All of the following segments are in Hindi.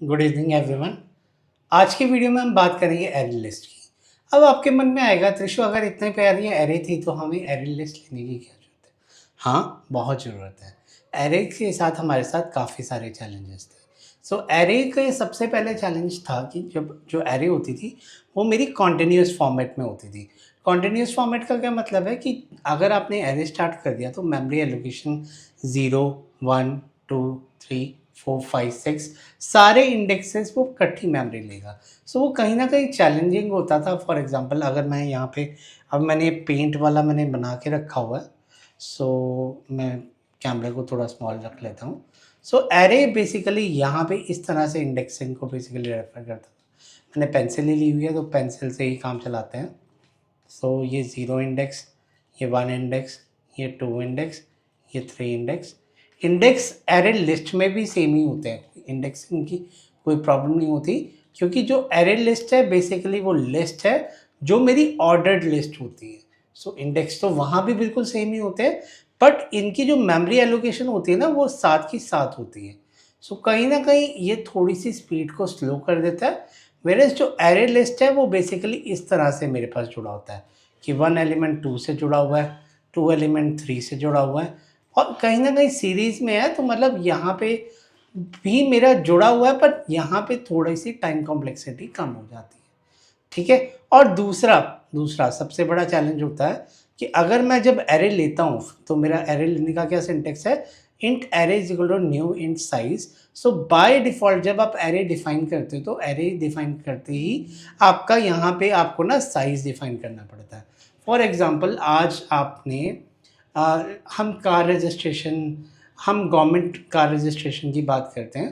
Good evening everyone. आज की वीडियो में हम बात करेंगे एरे लिस्ट की। अब आपके मन में आएगा, त्रिशु अगर इतनी प्यारी एरे थी तो हमें एरे लिस्ट लेने की क्या ज़रूरत है? हाँ, बहुत ज़रूरत है। एरे के साथ हमारे साथ काफ़ी सारे चैलेंजेस थे। सो एरे के सबसे पहले चैलेंज था कि जब जो एरे होती थी वो मेरी कॉन्टिन्यूस फॉर्मेट में होती थी। कॉन्टिन्यूस फॉर्मेट का क्या मतलब है कि अगर आपने एरे स्टार्ट कर दिया तो मेमोरी एलोकेशन 0, 1, 2, 3, 4, 5, 6 सारे इंडेक्सेस वो इकट्ठी मेमोरी लेगा। सो वो कहीं न कहीं चैलेंजिंग होता था। फॉर एग्ज़ाम्पल अगर मैं यहाँ पे अब मैंने पेंट वाला मैंने बना के रखा हुआ है। सो मैं कैमरे को थोड़ा स्मॉल रख लेता हूँ। सो एरे बेसिकली यहाँ पे इस तरह से इंडेक्सिंग को बेसिकली रेफ़र करता था। मैंने पेंसिल ही ली हुई है तो पेंसिल से ही काम चलाते हैं। सो ये 0 इंडेक्स, ये 1 इंडेक्स, ये 2 इंडेक्स, ये 3 इंडेक्स। इंडेक्स एरे लिस्ट में भी सेम ही होते हैं, इंडेक्सिंग की कोई प्रॉब्लम नहीं होती, क्योंकि जो एरे लिस्ट है बेसिकली वो लिस्ट है जो मेरी ऑर्डर्ड लिस्ट होती है। सो इंडेक्स तो वहाँ भी बिल्कुल सेम ही होते हैं, बट इनकी जो मेमोरी एलोकेशन होती है ना वो साथ की साथ होती है। सो कहीं ना कहीं ये थोड़ी सी स्पीड को स्लो कर देता है। वेरेज जो एरे लिस्ट है वो बेसिकली इस तरह से मेरे पास जुड़ा होता है कि 1 एलिमेंट 2 से जुड़ा हुआ है, 2 एलिमेंट 3 से जुड़ा हुआ है, और कहीं ना कहीं सीरीज़ में है, तो मतलब यहाँ पे भी मेरा जुड़ा हुआ है, पर यहाँ पे थोड़ी सी टाइम कॉम्प्लेक्सिटी कम हो जाती है। ठीक है। और दूसरा दूसरा सबसे बड़ा चैलेंज होता है कि अगर मैं जब एरे लेता हूँ तो मेरा एरे लेने का क्या सिंटेक्स है, int array is equal to new int size. So by default जब आप एरे डिफाइन करते हो तो एरे डिफाइन करते ही आपका यहाँ पे आपको ना साइज डिफाइन करना पड़ता है। फॉर एग्जांपल आज आपने हम कार रजिस्ट्रेशन, हम गवर्नमेंट कार रजिस्ट्रेशन की बात करते हैं।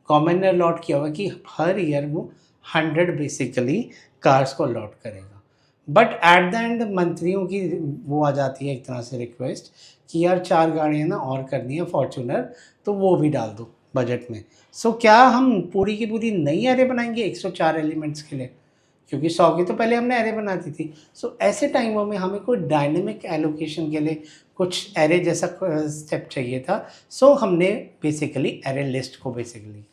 गवर्नमेंट ने अलॉट किया हुआ कि हर ईयर वो 100 बेसिकली कार्स को अलॉट करेगा। बट एट द एंड मंत्रियों की वो आ जाती है एक तरह से रिक्वेस्ट कि यार 4 गाड़ियाँ ना और करनी है फॉर्च्यूनर, तो वो भी डाल दो बजट में। सो क्या हम पूरी की पूरी नई एरे बनाएंगे 104 एलिमेंट्स के लिए? क्योंकि 100 की तो पहले हमने एरे बना दी थी। सो ऐसे टाइमों में हमें कोई डायनेमिक एलोकेशन के लिए कुछ एरे जैसा स्टेप चाहिए था। सो हमने बेसिकली एरे लिस्ट को बेसिकली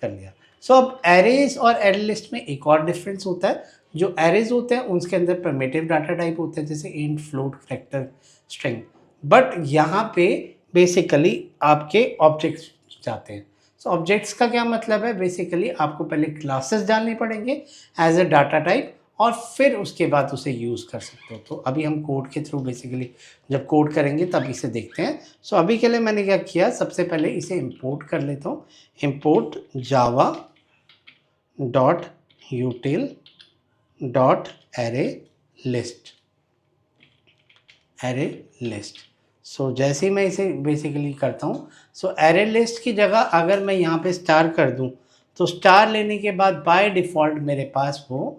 कर लिया। सो अब एरेज और एरे लिस्ट में एक और डिफरेंस होता है। जो एरेज होते हैं उसके अंदर प्रिमिटिव डाटा टाइप होते हैं, जैसे int, float, character, string. But यहाँ पे बेसिकली आपके ऑब्जेक्ट्स जाते हैं। सो ऑब्जेक्ट्स का क्या मतलब है, बेसिकली आपको पहले क्लासेस डालनी पड़ेंगे एज अ डाटा टाइप, और फिर उसके बाद उसे यूज़ कर सकते हो। तो अभी हम कोड के थ्रू बेसिकली जब कोड करेंगे तब इसे देखते हैं। सो अभी के लिए मैंने क्या किया, सबसे पहले इसे इंपोर्ट कर लेता हूँ। Import Java dot util dot array list, array list. So जैसे ही मैं इसे बेसिकली करता हूँ, सो एरे लिस्ट की जगह अगर मैं यहाँ पे स्टार कर दूँ तो स्टार लेने के बाद बाय डिफ़ॉल्ट मेरे पास वो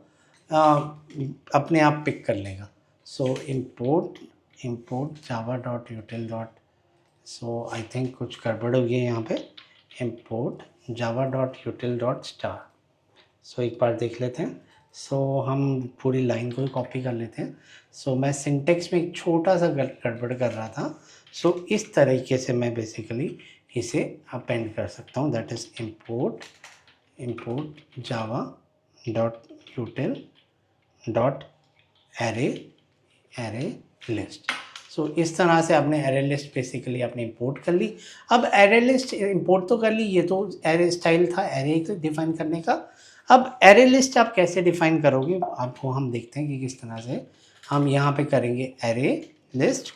अपने आप पिक कर लेगा। So import Java dot util dot, so I think कुछ गड़बड़ हो गई है यहाँ पे। Import Java dot util dot star. So एक बार देख लेते हैं। सो हम पूरी लाइन को ही कॉपी कर लेते हैं। सो मैं सिंटेक्स में एक छोटा सा गड़बड़ कर रहा था। सो इस तरीके से मैं बेसिकली इसे अपेंड कर सकता हूँ, that is import Java dot util dot array list. So इस तरह से आपने एरे लिस्ट बेसिकली आपने इंपोर्ट कर ली। अब एरे लिस्ट इंपोर्ट तो कर ली, ये तो एरे स्टाइल था एरे डिफाइन करने का। अब एरे लिस्ट आप कैसे डिफाइन करोगे आपको हम देखते हैं कि किस तरह से हम यहाँ पे करेंगे। Array list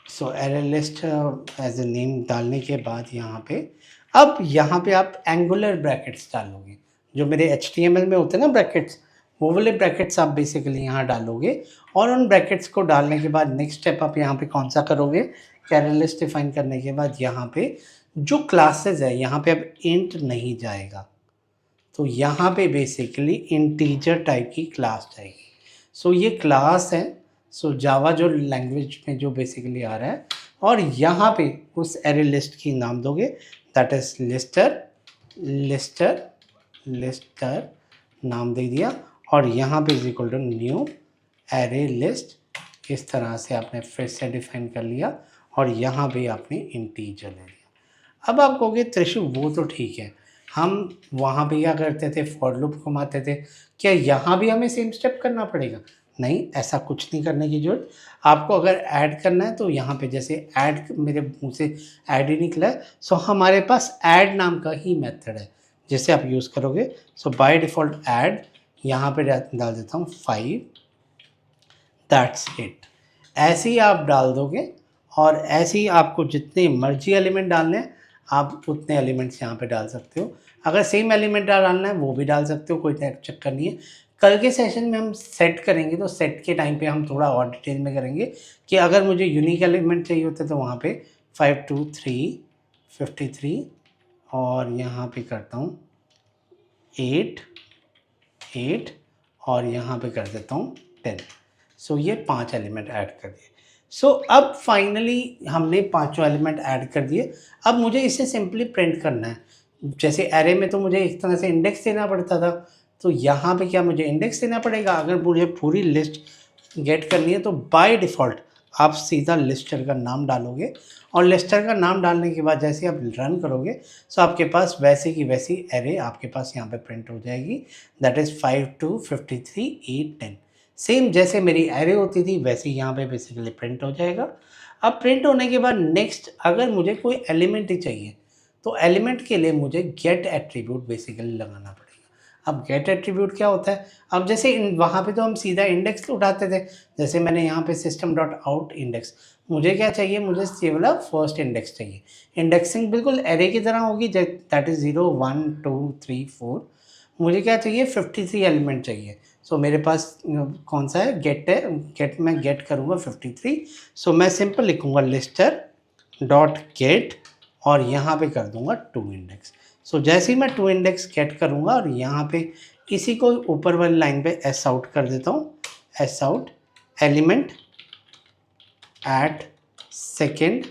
so array list as a name डालने के बाद यहाँ पे आप एंगुलर ब्रैकेट्स डालोगे, जो मेरे HTML में होते हैं ना ब्रैकेट्स, वो वाले ब्रैकेट्स आप बेसिकली यहाँ डालोगे। और उन ब्रैकेट्स को डालने के बाद नेक्स्ट स्टेप आप यहाँ पे कौन सा करोगे, एरे लिस्ट डिफाइन करने के बाद यहाँ पे जो क्लासेस है यहाँ पे अब इंट नहीं जाएगा, तो यहाँ पे बेसिकली इंटीजर टाइप की क्लास जाएगी। सो ये क्लास है। सो जावा जो लैंग्वेज में जो बेसिकली आ रहा है, और यहाँ पे उस एरे लिस्ट की नाम दोगे, दैट इज लिस्टर नाम दे दिया, और यहाँ पे is equal to new array list. इस तरह से आपने फिर से डिफाइन कर लिया, और यहाँ पे आपने इंटीजर ले लिया। अब आप कहोगे त्रिशु वो तो ठीक है, हम वहाँ पे क्या करते थे, फॉर लूप घुमाते थे, क्या यहाँ भी हमें सेम स्टेप करना पड़ेगा? नहीं, ऐसा कुछ नहीं करने की ज़रूरत। आपको अगर ऐड करना है तो यहाँ पे जैसे ऐड, मेरे मुँह से ऐड ही निकला है, सो हमारे पास ऐड नाम का ही मेथड है जिसे आप यूज़ करोगे। सो बाय डिफ़ॉल्ट ऐड, यहाँ पे डाल देता हूँ 5, दैट्स इट। ऐसे ही आप डाल दोगे और ऐसे ही आपको जितने मर्जी एलिमेंट डालने हैं आप उतने एलिमेंट्स यहाँ पे डाल सकते हो। अगर सेम एलिमेंट डालना है वो भी डाल सकते हो, कोई चक्कर नहीं है। कल के सेशन में हम सेट करेंगे तो सेट के टाइम पे हम थोड़ा और डिटेल में करेंगे कि अगर मुझे यूनिक एलिमेंट चाहिए होते तो वहाँ पे 5 2 3 53 और यहाँ पे करता हूँ 8 8 और यहाँ पे कर देता हूँ 10। सो ये 5 एलिमेंट ऐड कर दिए। सो अब फाइनली हमने पाँचों एलिमेंट ऐड कर दिए। अब मुझे इसे सिंपली प्रिंट करना है। जैसे एरे में तो मुझे एक तरह से इंडेक्स देना पड़ता था, तो यहाँ पे क्या मुझे इंडेक्स देना पड़ेगा? अगर मुझे पूरी लिस्ट गेट करनी है तो बाय डिफ़ॉल्ट आप सीधा लिस्टर का नाम डालोगे और लिस्टर का नाम डालने के बाद जैसे आप रन करोगे सो आपके पास वैसे की वैसी एरे आपके पास यहाँ पे प्रिंट हो जाएगी। That is 5 2 53 8 10। सेम जैसे मेरी एरे होती थी वैसे यहाँ पे बेसिकली प्रिंट हो जाएगा। अब प्रिंट होने के बाद नेक्स्ट अगर मुझे कोई एलिमेंट ही चाहिए तो एलिमेंट के लिए मुझे गेट एट्रीब्यूट बेसिकली लगाना पड़ेगा। अब गेट एट्रीब्यूट क्या होता है? अब जैसे वहाँ पे तो हम सीधा इंडेक्स उठाते थे, जैसे मैंने यहाँ पे सिस्टम डॉट आउट इंडेक्स, मुझे क्या चाहिए? मुझे ये वाला फर्स्ट इंडेक्स चाहिए। इंडेक्सिंग बिल्कुल एरे की तरह होगी, दैट इज़ 0 1 2 3 4। मुझे क्या चाहिए? 53 एलिमेंट चाहिए। सो मेरे पास कौन सा है? गेट है। गेट मैं गेट करूँगा 53। सो मैं सिंपल लिखूँगा लिस्टर डॉट गेट और यहाँ पे कर दूँगा टू इंडेक्स। सो जैसे ही मैं टू इंडेक्स गेट करूँगा और यहाँ पे इसी को ऊपर वाली लाइन पे एस आउट कर देता हूँ, S out element at second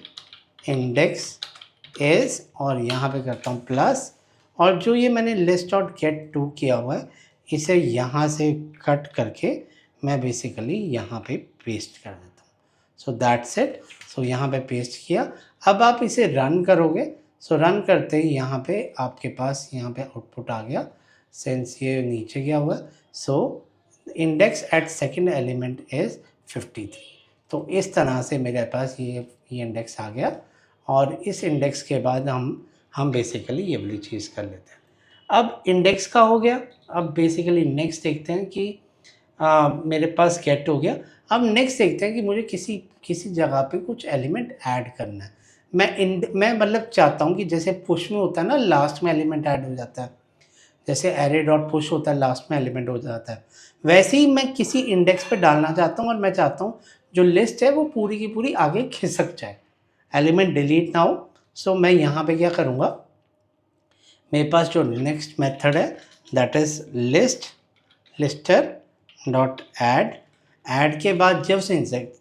index is, और यहाँ पे करता हूँ प्लस, और जो ये मैंने लिस्ट डॉट गेट टू किया हुआ है इसे यहाँ से कट करके मैं बेसिकली यहाँ पे पेस्ट कर देता हूँ। So that's it. सो यहाँ पे पेस्ट किया। अब आप इसे रन करोगे, सो रन करते ही यहाँ पे आपके पास यहाँ पे आउटपुट आ गया, सिंस ये नीचे गया हुआ। So index at second element is 53। तो इस तरह से मेरे पास ये इंडेक्स आ गया और इस इंडेक्स के बाद हम बेसिकली ये वाली चीज़ कर लेते हैं। अब इंडेक्स का हो गया। अब बेसिकली नेक्स्ट देखते हैं कि मेरे पास गेट हो गया। अब नेक्स्ट देखते हैं कि मुझे किसी जगह पे कुछ एलिमेंट ऐड करना है। मैं मतलब चाहता हूँ कि जैसे पुश में होता है ना, लास्ट में एलिमेंट ऐड हो जाता है, जैसे एरे डॉट पुश होता है लास्ट में एलिमेंट हो जाता है, वैसे ही मैं किसी इंडेक्स पे डालना चाहता हूँ और मैं चाहता हूँ जो लिस्ट है वो पूरी की पूरी आगे खिसक जाए, एलिमेंट डिलीट ना हो। सो मैं यहाँ पे क्या करूँगा, मेरे पास जो नेक्स्ट मेथड है that is lister dot add के बाद जब से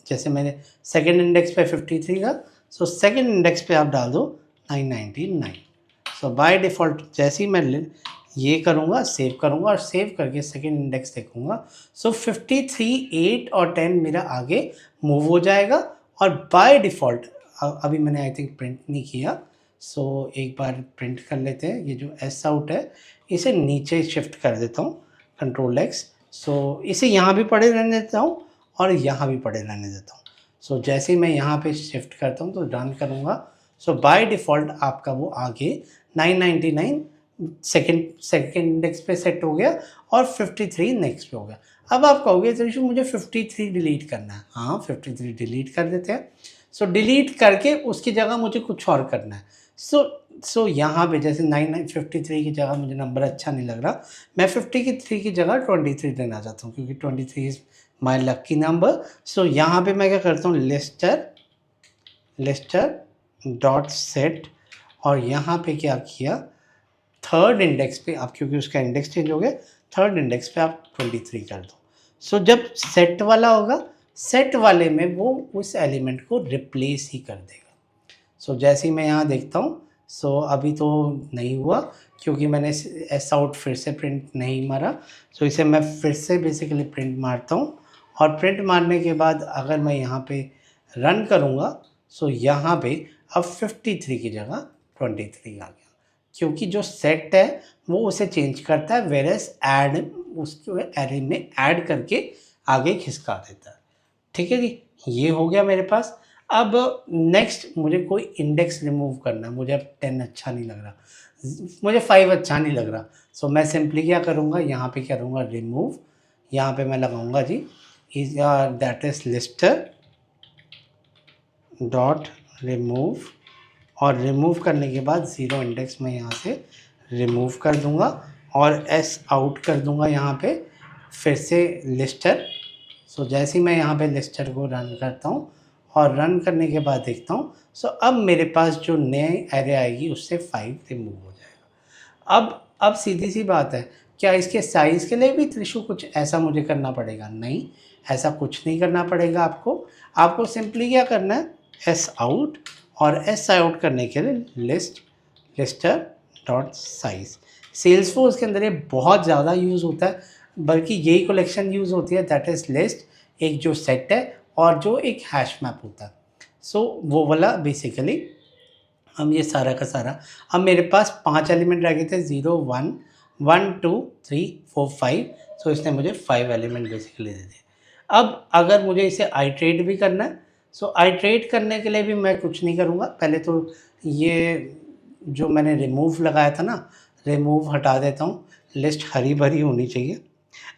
जैसे मैंने सेकेंड इंडेक्स पे 53 था, सो सेकेंड इंडेक्स पे आप डाल दो 999। सो बाय डिफ़ॉल्ट जैसे ही मैं ये करूँगा, सेव करूँगा और सेव करके सेकेंड इंडेक्स देखूँगा, सो 53 8 और 10 मेरा आगे मूव हो जाएगा। और बाय डिफ़ॉल्ट अभी मैंने आई थिंक प्रिंट नहीं किया, सो एक बार प्रिंट कर लेते हैं। ये जो एस आउट है इसे नीचे शिफ्ट कर देता हूँ, कंट्रोल एक्स। सो इसे यहाँ भी पड़े रहने देता हूँ और यहाँ भी पड़े रहने देता हूँ। सो जैसे ही मैं यहाँ पे शिफ्ट करता हूँ तो रन करूँगा, सो बाय डिफ़ॉल्ट आपका वो आगे 999 सेकेंड इंडेक्स पे सेट हो गया और 53 नेक्स्ट पे हो गया। अब आप कहोगे त्रिशु मुझे 53 डिलीट करना है। हाँ, 53 डिलीट कर देते हैं। सो डिलीट करके उसकी जगह मुझे कुछ और करना है। सो यहाँ पे जैसे 953 की जगह मुझे नंबर अच्छा नहीं लग रहा, मैं 53 की जगह 23 देना चाहता हूँ क्योंकि 23 इज़ माई लकी नंबर। सो यहाँ पे मैं क्या करता हूँ, लिस्टर डॉट सेट, और यहाँ पे क्या किया, थर्ड इंडेक्स पे आप, क्योंकि उसका इंडेक्स चेंज हो गया, थर्ड इंडेक्स पे आप 23 कर दो। सो जब सेट वाला होगा, सेट वाले में वो उस एलिमेंट को रिप्लेस ही कर देगा। सो जैसे ही मैं यहाँ देखता हूँ, सो अभी तो नहीं हुआ क्योंकि मैंने एस आउट फिर से प्रिंट नहीं मारा। सो इसे मैं फिर से बेसिकली प्रिंट मारता हूँ और प्रिंट मारने के बाद अगर मैं यहाँ पे रन करूँगा, सो यहाँ पे अब 53 की जगह 23 आ गया, क्योंकि जो सेट है वो उसे चेंज करता है, वेरस ऐड उसको एरे में ऐड करके आगे खिसका देता है। ठीक है जी, ये हो गया मेरे पास। अब नेक्स्ट मुझे कोई इंडेक्स रिमूव करना है, मुझे अब 10 अच्छा नहीं लग रहा, मुझे 5 अच्छा नहीं लग रहा। सो मैं सिंपली क्या करूँगा, यहाँ पे क्या करूँगा, रिमूव, यहाँ पे मैं लगाऊंगा जी is that is lister dot remove, और रिमूव करने के बाद 0 इंडेक्स में यहाँ से रिमूव कर दूंगा और एस आउट कर दूंगा यहाँ पे फिर से लिस्टर। सो जैसे ही मैं यहाँ पे लिस्टर को रन करता हूँ और रन करने के बाद देखता हूँ, सो अब मेरे पास जो नए एरे आएगी उससे 5 रिमूव हो जाएगा। अब सीधी सी बात है, क्या इसके साइज़ के लिए भी त्रिशु कुछ ऐसा मुझे करना पड़ेगा? नहीं, ऐसा कुछ नहीं करना पड़ेगा आपको सिंपली क्या करना है, एस आउट, और एस आउट करने के लिए लिस्टर डॉट साइज। सेल्सफोर्स के अंदर ये बहुत ज़्यादा यूज़ होता है, बल्कि यही कलेक्शन यूज़ होती है, दैट इज़ लिस्ट, एक जो सेट है और जो एक हैश मैप होता है। सो वो वाला बेसिकली हम ये सारा का सारा, अब मेरे पास 5 एलिमेंट रह गए थे, 0 1 1 2 3 4 5। सो इसने मुझे 5 एलिमेंट बेसिकली दे दिए। अब अगर मुझे इसे आइट्रेट भी करना है, सो आइट्रेट करने के लिए भी मैं कुछ नहीं करूँगा, पहले तो ये जो मैंने रिमूव लगाया था ना, रिमूव हटा देता हूँ। लिस्ट हरी भरी होनी चाहिए,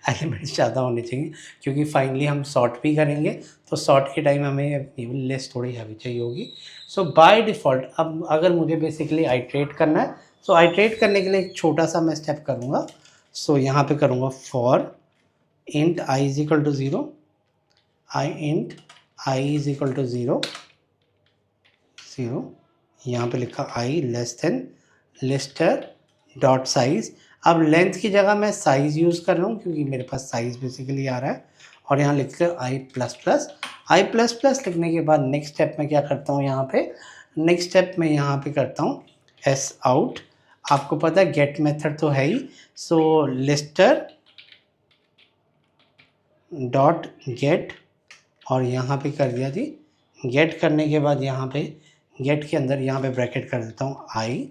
एलिमेंट्स ज़्यादा होने चाहिए, क्योंकि फाइनली हम सॉर्ट भी करेंगे, तो सॉर्ट के टाइम हमें लिस्ट थोड़ी हैवी चाहिए होगी। सो बाय डिफ़ॉल्ट अब अगर मुझे बेसिकली आइट्रेट करना है, सो आइट्रेट करने के लिए एक छोटा सा मैं स्टेप करूँगा। सो यहाँ पे करूँगा for int I is equal to 0, int I is equal to 0 0, यहाँ पे लिखा I less than lister dot size. अब लेंथ की जगह मैं साइज़ यूज़ कर रहा हूँ, क्योंकि मेरे पास साइज़ बेसिकली आ रहा है, और यहाँ लिख कर आई प्लस प्लस लिखने के बाद नेक्स्ट स्टेप में क्या करता हूँ, यहाँ पे नेक्स्ट स्टेप में यहाँ पे करता हूँ एस आउट। आपको पता है गेट मेथड तो है ही, सो लिस्टर डॉट गेट, और यहाँ पे कर दिया जी। गेट करने के बाद यहाँ पे गेट के अंदर यहाँ पे ब्रैकेट कर देता हूँ आई,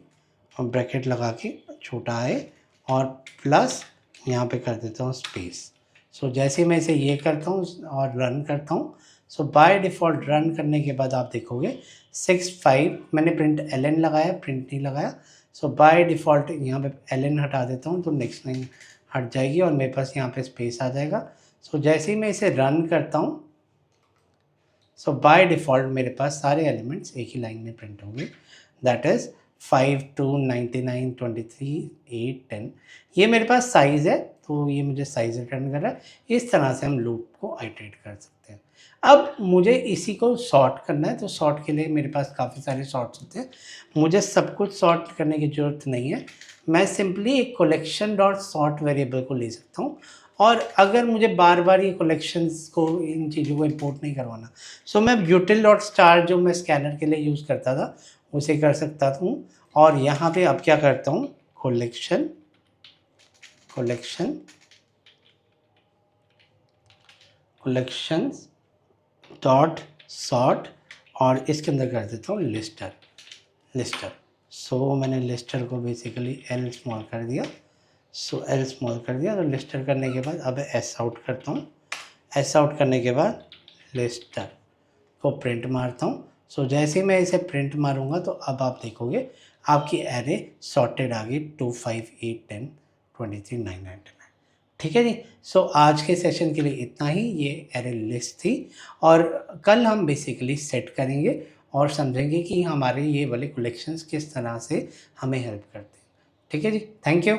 और ब्रैकेट लगा के छोटा आई, और प्लस यहाँ पे कर देता हूँ स्पेस। सो जैसे मैं इसे ये करता हूँ और रन करता हूँ, सो बाय डिफ़ॉल्ट रन करने के बाद आप देखोगे 6 5, मैंने प्रिंट एल लगाया, प्रिंट नहीं लगाया। सो बाय डिफ़ॉल्ट यहाँ पे एल हटा देता हूँ तो नेक्स्ट लाइन हट जाएगी और मेरे पास यहाँ पे स्पेस आ जाएगा। सो जैसे ही मैं इसे रन करता हूँ, सो बाय डिफ़ॉल्ट मेरे पास सारे एलिमेंट्स एक ही लाइन में प्रिंट होंगे, दैट इज़ 5 2 99 23 8 10। ये मेरे पास साइज़ है, तो ये मुझे साइज़ रिटर्न कर रहा है। इस तरह से हम लूप को आइटरेट कर सकते हैं। अब मुझे इसी को सॉर्ट करना है, तो सॉर्ट के लिए मेरे पास काफ़ी सारे सॉर्ट्स होते हैं, मुझे सब कुछ सॉर्ट करने की ज़रूरत नहीं है। मैं सिंपली एक कलेक्शन डॉट सॉर्ट वेरिएबल को ले सकता हूँ, और अगर मुझे बार बार ये कलेक्शंस को, इन चीज़ों को इंपोर्ट नहीं करवाना, सो मैं ब्यूटिल डॉट स्टार जो मैं स्कैनर के लिए यूज़ करता था उसे कर सकता हूँ। और यहाँ पे अब क्या करता हूँ, कलेक्शंस डॉट सॉर्ट, और इसके अंदर कर देता हूँ लिस्टर। सो मैंने लिस्टर को बेसिकली एल स्मॉल कर दिया, तो लिस्टर करने के बाद अब एस आउट करता हूँ। एस आउट करने के बाद लिस्टर को प्रिंट मारता हूँ। सो जैसे ही मैं इसे प्रिंट मारूंगा तो अब आप देखोगे आपकी एरे सॉर्टेड आ गई 2 5 8 10 23 9 9 10। ठीक है जी। सो आज के सेशन के लिए इतना ही, ये एरे लिस्ट थी, और कल हम बेसिकली सेट करेंगे और समझेंगे कि हमारे ये वाले कलेक्शंस किस तरह से हमें हेल्प करते हैं। ठीक है जी, थैंक यू।